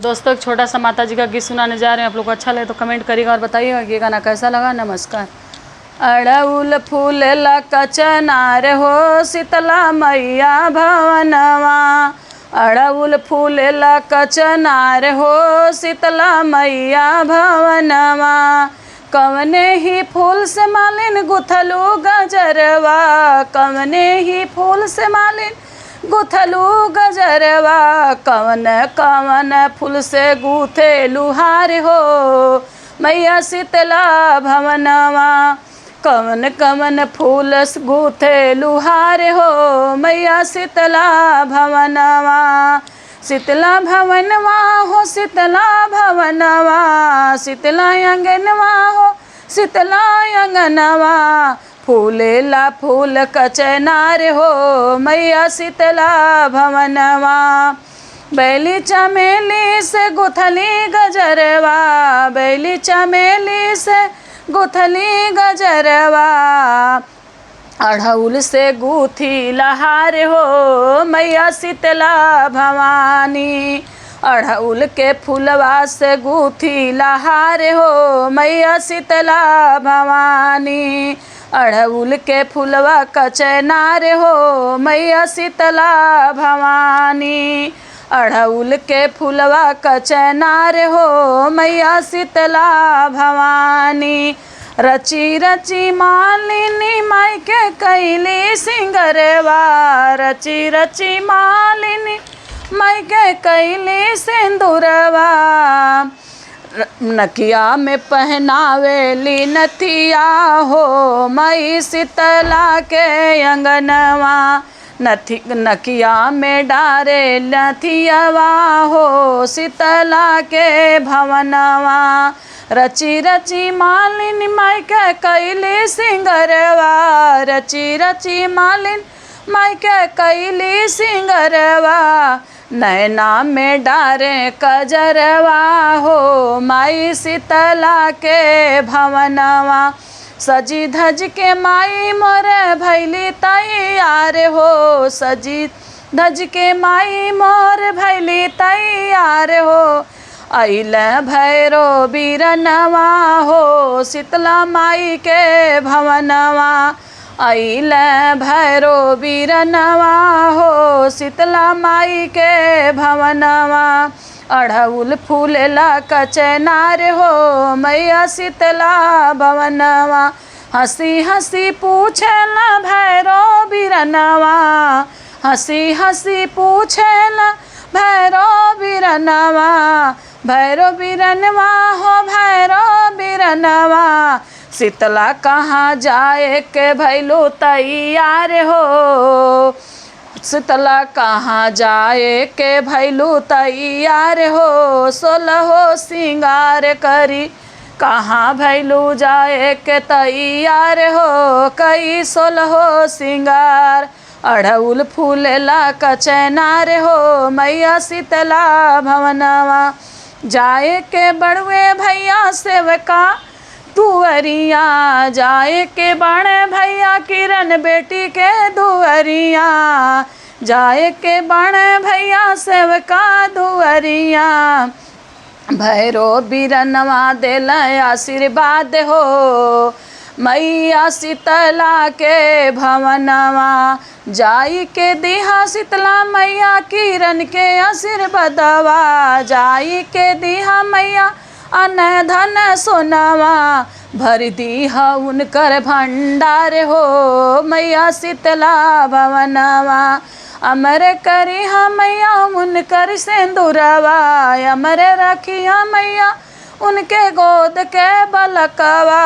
दोस्तों एक छोटा सा माता जी का गीत सुनाने जा रहे हैं। आप लोग को अच्छा लगे तो कमेंट करिएगा और बताइएगा कि ये गाना कैसा लगा। नमस्कार। अड़उल फूल कचनार हो शीतला मैया भवनवा, अड़उल फूल कचनार हो शीतला मैया भवनवा, कवने ही फूल से मालिन गुथलू गजरवा, कवने ही फूल से मालिन गुथलू गजरवा, कवन कवन फूल से गूथे लुहार हो मैया शीतला भवनवा, कवन कवन फूल से गूथे लुहार हो मैया शीतला भवनवा, शीतला भवनवा हो शीतला भवनवा, शीतला अंगनवा हो शीतला अंगनवा, फूलेला फूल कचनार हो मैया शीतला भवनवा, बैली चमेली से गुथली गजरवा, बैली चमेली से गुथली गजरवा, अड़हुल से गूथी लहार हो मैया शीतला भवानी, अड़हुल के फूलवा से गूथी लहार हो मैया शीतला भवानी, अड़हुल के फूलवा कचनार हो मैया शीतला भवानी, अड़हुल के फूलवा कचनार हो मैया शीतला भवानी, रची रची मालिनी माई के कैली सिंगरवा, रची रची मालिनी माई के कैली सिंदूरवा, नकिया में पहनावेली नथिया हो मई शीतला के अंगनवा, नकिया में डारे नथियावा हो शीतला के भवनवा, रची रची मालिन माई के कैली सिंगरवा, रची रची मालिन माई के कैली सिंगरवा, नैना में डारे कजरवा हो माई शीतला के भवनवा, सजी धज के माई मोर भैली तैयार हो, सजी धज के माई मोर भैली तैयार हो, अइल भैरो बीरनवा हो शीतला माई के भवनवा, अइल भैरो बीरनवा हो शीतला माई के भवनवा, अड़हुल फूलेला कचनार हो मैया शीतला भवनवा, हंसी हंसी पूछेला भैरो बीरनवा, हंसी हंसी पूछेला भैरो बीरनवा, भैरो बीरनवा हो भैरो बीरनवा, शीतला कहाँ जाए के भैलू तैयार हो, शीतला कहाँ जाए के भैलू तैयार हो, सोलहो सिंगार करी कहाँ भैलू जाए के तैयार हो, कई सोलहो सिंगार, अड़हुल फूलेला कचनार हो मैया शीतला भवनवा, जाए के बड़ुए भैया सेवका दुअरिया, जाए के बड़े भैया किरण बेटी के दुअरिया, जाए के बड़े भैया सेवका दुअरिया, भैरो बीरनवा देल आशीर्वाद हो मैया शीतला के भवनवा, जाई के दिहा शीतला मैया किरण के आशीर्वादवा, जाई के दिहा मैया अन धन सोनवा, भर दीहा उनकर भंडार हो मैया शीतला भवनवा, अमर करिहा मैया उनकर सिंदूरवा, अमर रखिया मैया उनके गोद के बलकवा,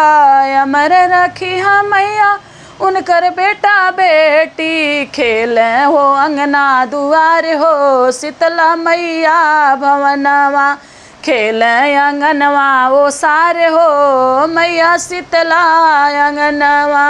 अमर रखिया मैया उनकर बेटा बेटी, खेले हो अंगना दुआर हो शीतला मैया भवनवा, खेले अंगनवा ओ सारे हो मैया शीतला अंगनवा।